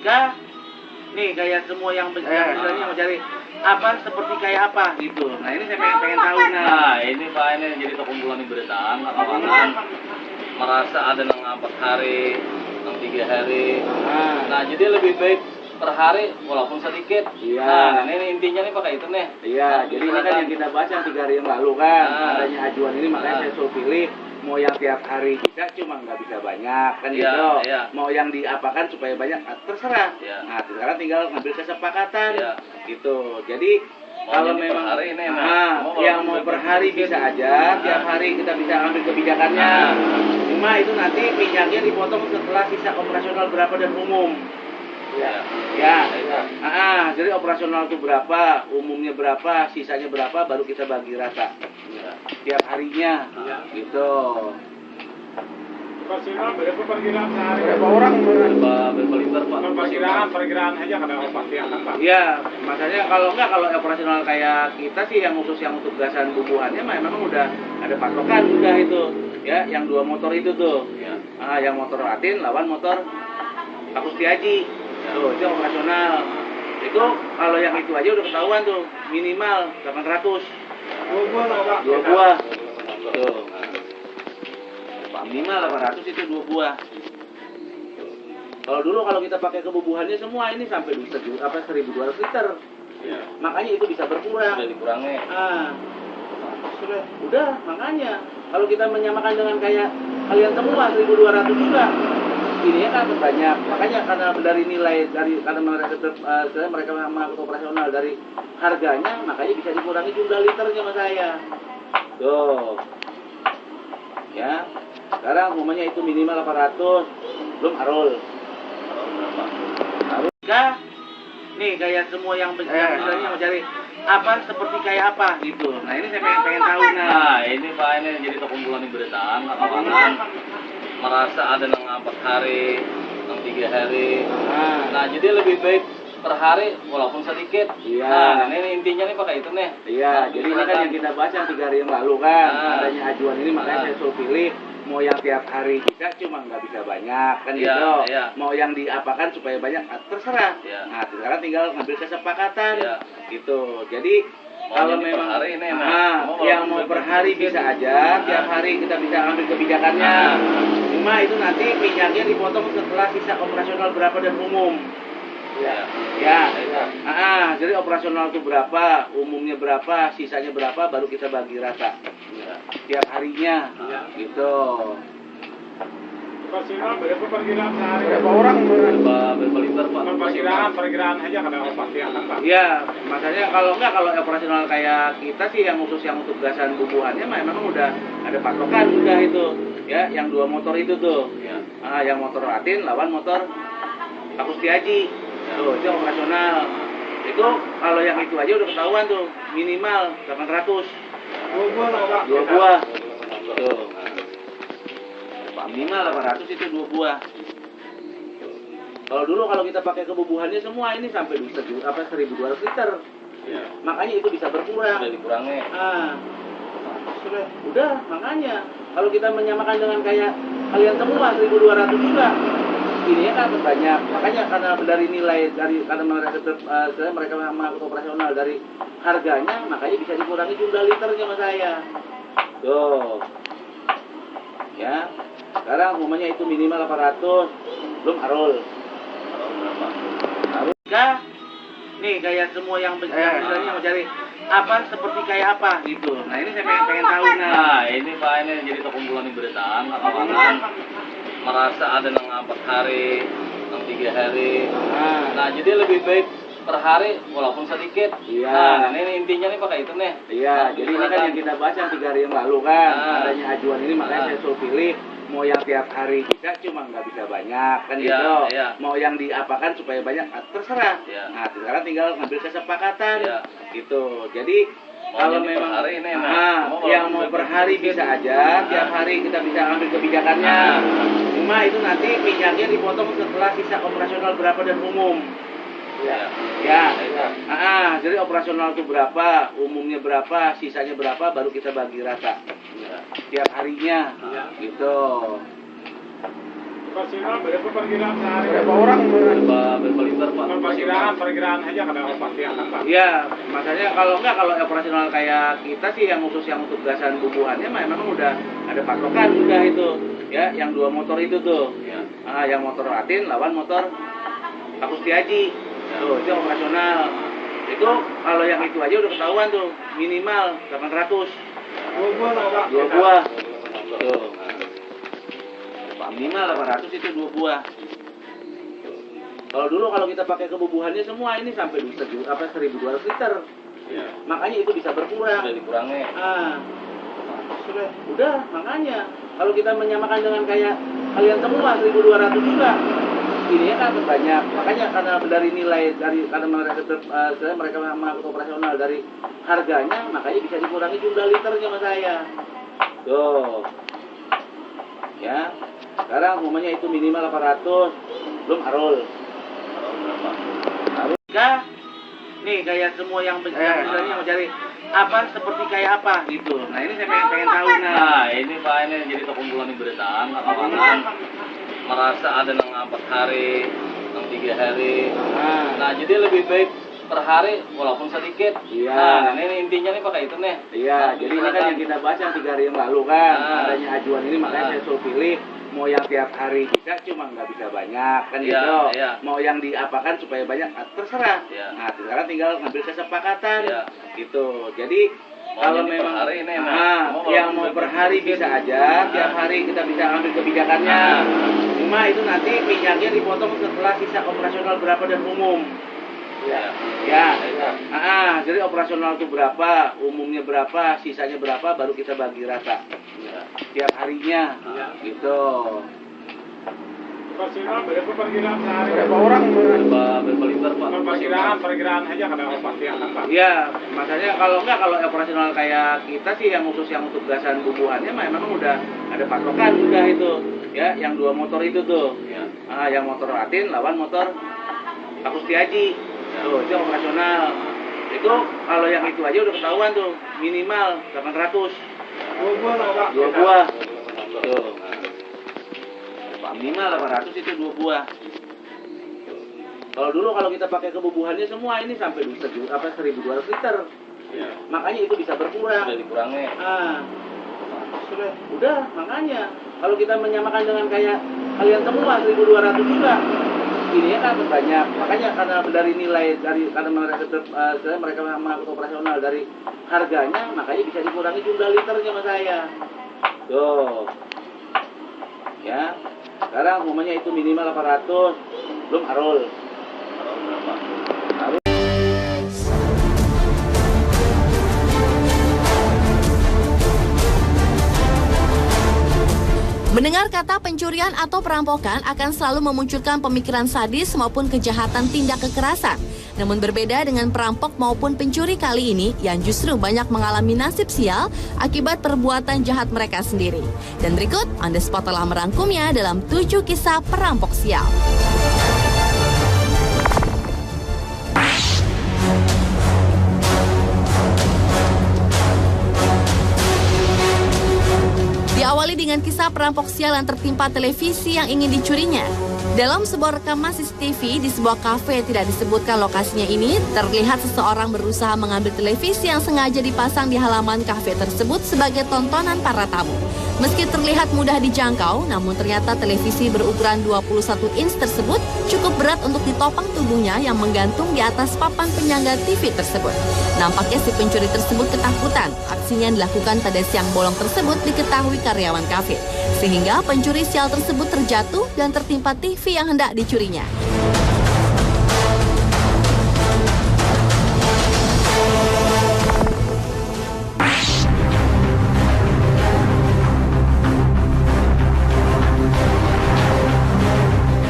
Kah? Nih kayak semua yang misalnya mau cari apa seperti kayak apa gitu. Nah ini saya pengen tahu Nah ini Pak, ini jadi terkumpulan beritaan lapangan merasa ada yang 4 hari, yang 3 hari. Nah jadi lebih baik per hari walaupun sedikit. Iya. Nah ini intinya nih pakai itu nih. Iya, Nah, jadi ini kan yang kita bahas yang 3 hari yang lalu kan, adanya ajuan ini makanya saya suruh pilih mau yang tiap hari bisa cuma nggak bisa banyak kan gitu. Mau yang diapakan supaya banyak terserah. Nah sekarang tinggal ngambil kesepakatan gitu. Jadi kalau memang hari ini, yang mau per hari bisa aja, tiap hari kita bisa ambil kebijakannya. Cuma itu nanti minyaknya dipotong setelah sisa operasional berapa dan umum. Jadi operasional itu berapa, umumnya berapa, sisanya berapa, baru kita bagi rata tiap harinya, gitu. Operasional berapa perkiraan sehari? Berapa orang? Berapa liter Pak? Perkiraan aja kada pasti akan Pak. Iya, makanya kalau operasional kayak kita sih yang khusus yang untuk gasan bubuhannya memang udah ada patokan udah itu, ya, yang 2 motor itu tuh, yang motor Latin lawan motor Pak Kustiaji. Tuh, itu operasional. Itu kalau yang itu aja udah ketahuan tuh, minimal 800. 2 buah lah Pak. 2 buah. Tuh. Minimal 800 itu 2 buah. Kalau dulu kalau kita pakai kebubuhannya semua ini sampai 1.200 liter. Makanya itu bisa berkurang. Sudah dikurangi. Udah, makanya kalau kita menyamakan dengan kayak kalian semua 1.200 juga. Ini kan banyak, makanya karena dari nilai karena mereka mengangkut operasional dari harganya, makanya bisa dikurangi jumlah liternya sama saya. Tuh, ya. Sekarang umumnya itu minimal 800, belum arul. Arul kah? Nih kayak semua yang misalnya mau cari apa seperti kayak apa gitu. Nah ini saya pengen tahu Nah ini Pak, ini jadi terkumpulan beritaan lapangan merasa ada yang 4 hari, yang 3 hari. Nah jadi lebih baik per hari walaupun sedikit. Nah ini intinya nih pakai itu nih. Iya, jadi ini kan yang kita bahas yang 3 hari yang lalu kan, adanya ajuan ini makanya saya suruh pilih mau yang tiap hari bisa cuma nggak bisa banyak kan gitu. Mau yang diapakan supaya banyak terserah. Nah sekarang tinggal ngambil kesepakatan gitu. Jadi kalau memang hari ini, yang mau per hari bisa aja, tiap hari kita bisa ambil kebijakannya. Cuma itu nanti minyaknya dipotong setelah sisa operasional berapa dan umum. Jadi operasional itu berapa, umumnya berapa, sisanya berapa, baru kita bagi rata tiap harinya, gitu. Operasional berapa perkiraan sehari? Berapa orang? Berapa liter Pak? Perkiraan aja kada pasti akan Pak. Iya, makanya kalau operasional kayak kita sih yang khusus yang untuk gasan bubuhannya memang udah ada patokan udah itu, ya, yang 2 motor itu tuh, yang motor Latin lawan motor Pak Kustiaji. Tuh, itu operasional. Itu kalau yang itu aja udah ketahuan tuh, minimal 800. 2 buah lah Pak. 2 buah. Tuh. Minimal 800 itu 2 buah. Kalau dulu kalau kita pakai kebubuhannya semua ini sampai 1.200 liter. Makanya itu bisa berkurang. Sudah dikurangi. Udah, makanya kalau kita menyamakan dengan kayak kalian semua 1.200 juga. Ini kan banyak, makanya karena dari nilai karena mereka mengangkut operasional dari harganya, makanya bisa dikurangi jumlah liternya sama saya. Tuh, ya. Sekarang umumnya itu minimal 800, belum arul. Arul kah? Nih kayak semua yang misalnya mau cari apa seperti kayak apa gitu. Nah ini saya pengen tahu Nah ini Pak, ini jadi terkumpulan beritaan lapangan merasa ada yang 4 hari, yang 3 hari. Nah jadi lebih baik per hari walaupun sedikit. Nah ini intinya nih pakai itu nih. Iya, jadi ini kan yang kita bahas yang 3 hari yang lalu kan, adanya ajuan ini makanya saya suruh pilih mau yang tiap hari bisa cuma nggak bisa banyak kan gitu. Mau yang diapakan supaya banyak terserah. Nah sekarang tinggal ngambil kesepakatan gitu. Jadi kalau memang hari ini, yang mau per hari bisa aja, tiap hari kita bisa ambil kebijakannya. Cuma itu nanti minyaknya dipotong setelah sisa operasional berapa dan umum. Jadi operasional itu berapa, umumnya berapa, sisanya berapa, baru kita bagi rata tiap harinya, gitu. Operasional berapa perkiraan sehari? Berapa orang? Berapa perkiraan aja kadang pasti akan Pak. Iya, makanya kalau operasional kayak kita sih yang khusus yang untuk gasan bubuhannya memang udah ada patokan udah itu. Ya, yang 2 motor itu tuh. Ya. Yang motor Latin lawan motor Pak Kustiaji. Tuh, itu operasional. Itu kalau yang itu aja udah ketahuan tuh, minimal 800. 2 buah lah Pak. 2 buah. Tuh. Minimal 800 itu 2 buah. Kalau dulu kalau kita pakai kebubuhannya semua ini sampai 1.200 liter. Ya. Makanya itu bisa berkurang. Udah dikurangi. Udah, makanya kalau kita menyamakan dengan kayak kalian semua 1.200 juga, ini kan banyak. Makanya karena dari nilai karena mereka mengangkut operasional dari harganya, makanya bisa dikurangi jumlah liternya sama saya. Tuh, ya. Sekarang umumnya itu minimal 800, belum arul. Arul enggak? Nih kayak semua yang misalnya mau cari apa seperti kayak apa gitu. Nah ini saya pengen tahu Nah, ini Pak, ini jadi kumpulan beritaan kawangan merasa ada yang 4 hari, yang 3 hari. Nah, jadi lebih baik per hari walaupun sedikit. Iya. Nah, ini intinya nih pakai itu nih. Iya, Nah, jadi ini kan yang kita bahas yang 3 hari yang lalu kan, adanya ajuan ini makanya saya suruh pilih mau yang tiap hari bisa cuma nggak bisa banyak kan Iya, gitu. iya. Mau yang diapakan supaya banyak terserah. Iya. Nah, sekarang tinggal ngambil kesepakatan Iya. gitu. Jadi Mau kalau jadi per memang hari ini, mau yang walaupun mau per sedikit. hari bisa aja, tiap hari kita bisa ambil kebijakannya. Cuma itu nanti minyaknya dipotong setelah sisa operasional berapa dan umum. Ya. Ya, jadi operasional itu berapa, umumnya berapa, sisanya berapa, baru kita bagi rata. Tiap harinya, gitu. Operasional berapa perkiraan sehari? Berapa orang? Berapa liter Pak? Perkiraan aja kadang pasti akan Pak. Iya, makanya kalau operasional kayak kita sih yang khusus yang untuk gasan bubuhannya memang udah ada patokan udah itu. Ya, yang 2 motor itu tuh. Ya. Yang motor Latin lawan motor Pak Kustiaji. Tuh, itu operasional. Itu kalau yang itu aja udah ketahuan tuh, minimal 800. 2 buah lah Pak. 2 buah. Tuh. Minimal 800 itu 2 buah. Kalau dulu kalau kita pakai kebubuhannya semua ini sampai 1.200 liter. Ya. Makanya itu bisa berkurang. Udah dikurangi. Udah, makanya kalau kita menyamakan dengan kayak kalian semua 1.200 juga, ini kan banyak. Makanya karena dari nilai karena mereka mengangkut operasional dari harganya, makanya bisa dikurangi jumlah liternya sama saya. Tuh, ya. Sekarang umumnya itu minimal 800, belum arul. Arul. Mendengar kata pencurian atau perampokan akan selalu memunculkan pemikiran sadis maupun kejahatan tindak kekerasan. Namun berbeda dengan perampok maupun pencuri kali ini yang justru banyak mengalami nasib sial akibat perbuatan jahat mereka sendiri. Dan berikut On The Spot telah merangkumnya dalam 7 kisah perampok sial. Diawali dengan kisah perampok sial yang tertimpa televisi yang ingin dicurinya. Dalam sebuah rekaman CCTV di sebuah kafe tidak disebutkan lokasinya ini, terlihat seseorang berusaha mengambil televisi yang sengaja dipasang di halaman kafe tersebut sebagai tontonan para tamu. Meski terlihat mudah dijangkau, namun ternyata televisi berukuran 21 inch tersebut cukup berat untuk ditopang tubuhnya yang menggantung di atas papan penyangga TV tersebut. Nampaknya si pencuri tersebut ketakutan. Aksinya yang dilakukan pada siang bolong tersebut diketahui karyawan kafe, sehingga pencuri sial tersebut terjatuh dan tertimpa TV yang hendak dicurinya.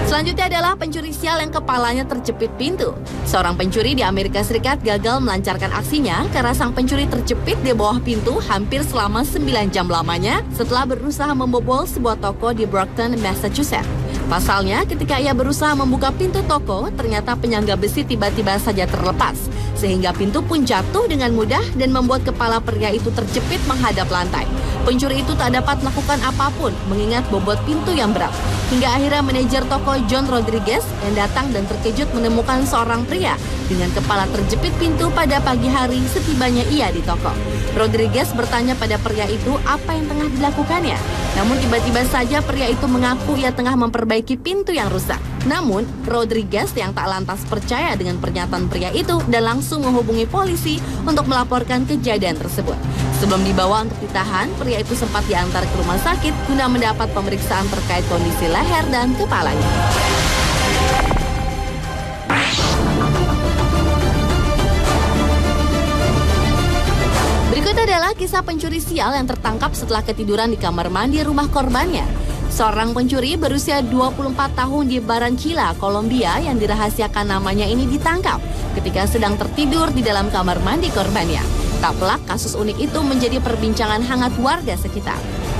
Selanjutnya adalah pencuri sial yang kepalanya terjepit pintu. Seorang pencuri di Amerika Serikat gagal melancarkan aksinya karena sang pencuri terjepit di bawah pintu hampir selama 9 jam lamanya setelah berusaha membobol sebuah toko di Brockton, Massachusetts. Pasalnya, ketika ia berusaha membuka pintu toko, ternyata penyangga besi tiba-tiba saja terlepas. sehingga pintu pun jatuh dengan mudah dan membuat kepala pria itu terjepit menghadap lantai. Pencuri itu tak dapat melakukan apapun mengingat bobot pintu yang berat. Hingga akhirnya manajer toko John Rodriguez yang datang dan terkejut menemukan seorang pria dengan kepala terjepit pintu pada pagi hari setibanya ia di toko. Rodriguez bertanya pada pria itu apa yang tengah dilakukannya. Namun tiba-tiba saja pria itu mengaku ia tengah memperbaiki pintu yang rusak. Namun Rodriguez yang tak lantas percaya dengan pernyataan pria itu dan langsung menghubungi polisi untuk melaporkan kejadian tersebut. Sebelum dibawa untuk ditahan, pria itu sempat diantar ke rumah sakit guna mendapat pemeriksaan terkait kondisi leher dan kepalanya. Berikut adalah kisah pencuri sial yang tertangkap setelah ketiduran di kamar mandi rumah korbannya. Seorang pencuri berusia 24 tahun di Barranquilla, Kolombia yang dirahasiakan namanya ini ditangkap ketika sedang tertidur di dalam kamar mandi korbannya. Tak pelak, kasus unik itu menjadi perbincangan hangat warga sekitar.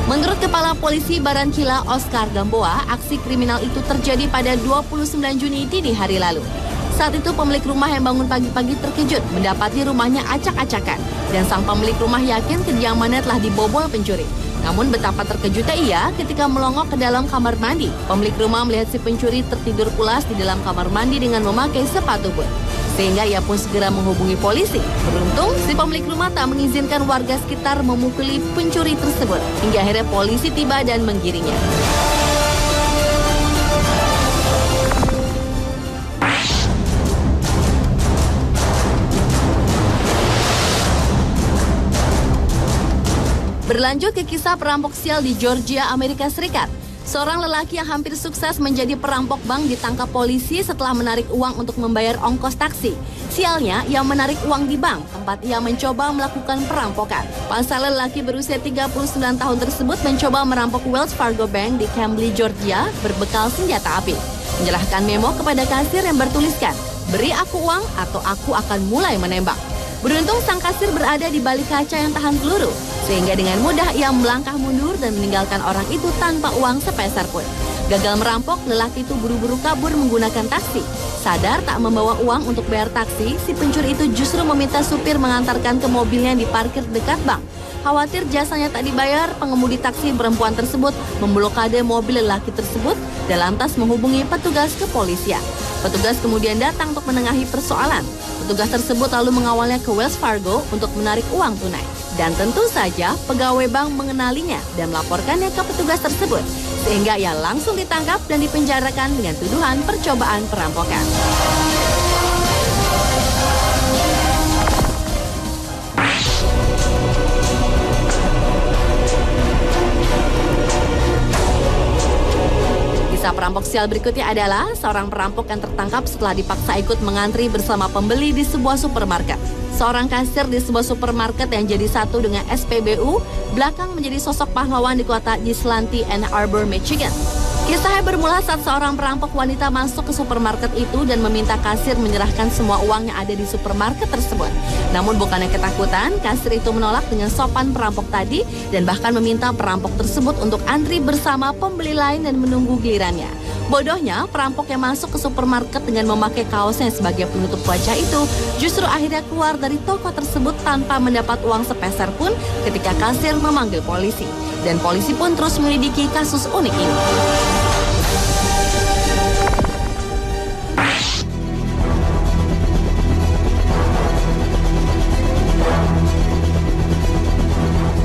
Menurut Kepala Polisi Barranquilla, Oscar Gamboa, aksi kriminal itu terjadi pada 29 Juni dini hari lalu. Saat itu pemilik rumah yang bangun pagi-pagi terkejut mendapati rumahnya acak-acakan dan sang pemilik rumah yakin kediamannya telah dibobol pencuri. Namun betapa terkejutnya ia ketika melongok ke dalam kamar mandi. Pemilik rumah melihat si pencuri tertidur pulas di dalam kamar mandi dengan memakai sepatu boot. Sehingga ia pun segera menghubungi polisi. Beruntung si pemilik rumah tak mengizinkan warga sekitar memukuli pencuri tersebut. Hingga akhirnya polisi tiba dan menggiringnya. Berlanjut ke kisah perampok sial di Georgia, Amerika Serikat. Seorang lelaki yang hampir sukses menjadi perampok bank ditangkap polisi setelah menarik uang untuk membayar ongkos taksi. Sialnya, ia menarik uang di bank, tempat ia mencoba melakukan perampokan. Pasalnya lelaki berusia 39 tahun tersebut mencoba merampok Wells Fargo Bank di Chamblee, Georgia, berbekal senjata api. Menyerahkan memo kepada kasir yang bertuliskan, "Beri aku uang atau aku akan mulai menembak." Beruntung sang kasir berada di balik kaca yang tahan peluru, sehingga dengan mudah ia melangkah mundur dan meninggalkan orang itu tanpa uang sepeser pun. Gagal merampok, lelaki itu buru-buru kabur menggunakan taksi. Sadar tak membawa uang untuk bayar taksi, si pencuri itu justru meminta supir mengantarkan ke mobilnya yang diparkir dekat bank. Khawatir jasanya tak dibayar, pengemudi taksi perempuan tersebut memblokade mobil lelaki tersebut dan lantas menghubungi petugas kepolisian. Petugas kemudian datang untuk menengahi persoalan. Petugas tersebut lalu mengawalnya ke Wells Fargo untuk menarik uang tunai. Dan tentu saja pegawai bank mengenalinya dan melaporkannya ke petugas tersebut. Sehingga ia langsung ditangkap dan dipenjarakan dengan tuduhan percobaan perampokan. Kisah perampok sial berikutnya adalah seorang perampok yang tertangkap setelah dipaksa ikut mengantri bersama pembeli di sebuah supermarket. Seorang kasir di sebuah supermarket yang jadi satu dengan SPBU, belakang menjadi sosok pahlawan di kota Ypsilanti, Ann Arbor, Michigan. Kisahnya bermula saat seorang perampok wanita masuk ke supermarket itu dan meminta kasir menyerahkan semua uang yang ada di supermarket tersebut. Namun bukannya ketakutan, kasir itu menolak dengan sopan perampok tadi dan bahkan meminta perampok tersebut untuk antri bersama pembeli lain dan menunggu gilirannya. Bodohnya, perampok yang masuk ke supermarket dengan memakai kaosnya sebagai penutup wajah itu justru akhirnya keluar dari toko tersebut tanpa mendapat uang sepeser pun ketika kasir memanggil polisi. Dan polisi pun terus menyelidiki kasus unik ini.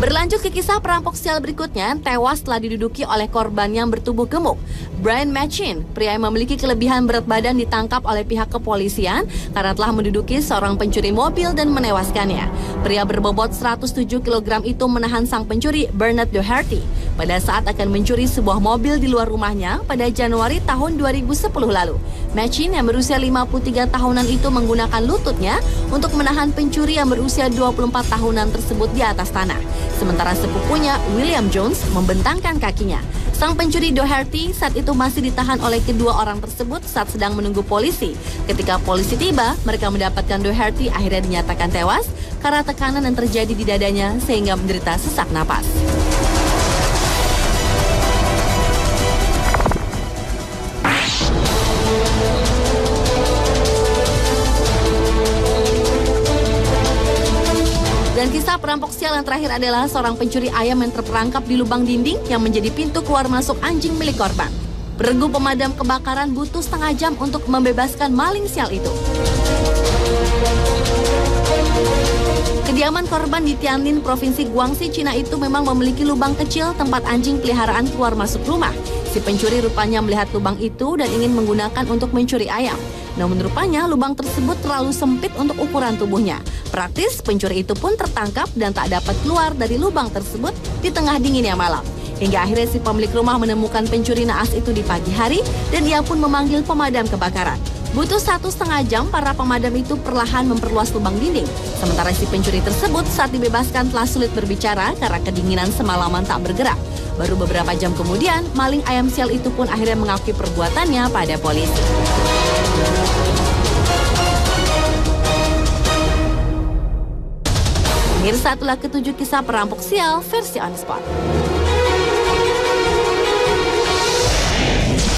Berlanjut ke kisah perampok sial berikutnya, tewas setelah diduduki oleh korban yang bertubuh gemuk. Brian Machin, pria yang memiliki kelebihan berat badan, ditangkap oleh pihak kepolisian karena telah menduduki seorang pencuri mobil dan menewaskannya. Pria berbobot 107 kg itu menahan sang pencuri, Bernard Doherty, pada saat akan mencuri sebuah mobil di luar rumahnya pada Januari tahun 2010 lalu. Machin yang berusia 53 tahunan itu menggunakan lututnya untuk menahan pencuri yang berusia 24 tahunan tersebut di atas tanah. Sementara sepupunya, William Jones, membentangkan kakinya. Sang pencuri Doherty saat itu masih ditahan oleh kedua orang tersebut saat sedang menunggu polisi. Ketika polisi tiba, mereka mendapatkan Doherty akhirnya dinyatakan tewas karena tekanan yang terjadi di dadanya sehingga menderita sesak napas. Kisah perampok sial yang terakhir adalah seorang pencuri ayam yang terperangkap di lubang dinding yang menjadi pintu keluar masuk anjing milik korban. Regu pemadam kebakaran butuh setengah jam untuk membebaskan maling sial itu. Kediaman korban di Tianjin, Provinsi Guangxi, Cina itu memang memiliki lubang kecil tempat anjing peliharaan keluar masuk rumah. Si pencuri rupanya melihat lubang itu dan ingin menggunakan untuk mencuri ayam. Namun rupanya lubang tersebut terlalu sempit untuk ukuran tubuhnya. Praktis, pencuri itu pun tertangkap dan tak dapat keluar dari lubang tersebut di tengah dinginnya malam. Hingga akhirnya si pemilik rumah menemukan pencuri naas itu di pagi hari dan ia pun memanggil pemadam kebakaran. Butuh 1,5 jam, para pemadam itu perlahan memperluas lubang dinding. Sementara si pencuri tersebut saat dibebaskan telah sulit berbicara karena kedinginan semalaman tak bergerak. Baru beberapa jam kemudian, maling ayam sial itu pun akhirnya mengakui perbuatannya pada polisi. Pemirsa, itulah ketujuh kisah perampok sial versi On Spot.